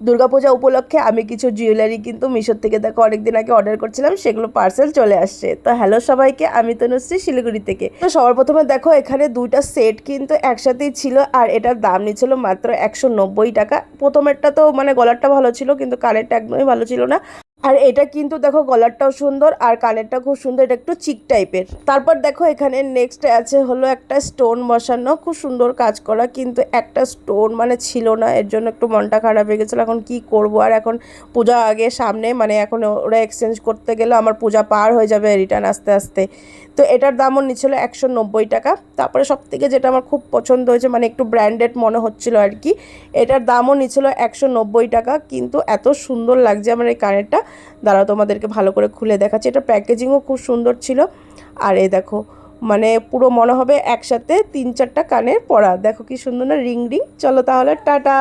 দুর্গাপূজা উপলক্ষে আমি কিছু জুয়েলারি কিন্তু মিশোর থেকে দেখো অনেকদিন আগে অর্ডার করছিলাম, সেগুলো পার্সেল চলে আসছে। তো হ্যালো সবাইকে, আমি তনুশ্রী শিলিগুড়ি থেকে। তো সবার প্রথমে দেখো এখানে দুইটা সেট কিন্তু একসাথেই ছিল, আর এটার দাম নিচ্ছিল মাত্র 190 টাকা। প্রথমেরটা তো মানে গলারটা ভালো ছিল, কিন্তু কানেরটা একদমই ভালো ছিল না। আর এটা কিন্তু দেখো গলারটাও সুন্দর আর কানেরটা খুব সুন্দর, এটা একটু চিক টাইপের। তারপর দেখো এখানে নেক্সট আছে হলো একটা স্টোন বসানো, খুব সুন্দর কাজ করা, কিন্তু একটা স্টোন মানে ছিল না, এর জন্য একটু মনটা খারাপ হয়ে গেছিলো। এখন কি করব, আর এখন পূজা আগে সামনে, মানে এখন ওরা এক্সচেঞ্জ করতে গেলে আমার পূজা পার হয়ে যাবে রিটার্ন আসতে আসতে। তো এটার দামও নিচ্ছিল 190 টাকা। তারপরে সব থেকে যেটা আমার খুব পছন্দ হয়েছে, মানে একটু ব্র্যান্ডেড মনে হচ্ছিল আর কি, এটার দামও নিচ্ছিল 190 টাকা। কিন্তু এত সুন্দর লাগছে আমার এই কানেরটা, দাঁড়াও তোমাদেরকে ভালো করে খুলে দেখাচ্ছি। এটা প্যাকেজিংও খুব সুন্দর ছিল। আর এই দেখো মানে পুরো মনে হবে একসাথে 3-4টা কানের পরা, দেখো কি সুন্দর না, রিং রিং। চলো তাহলে টাটা।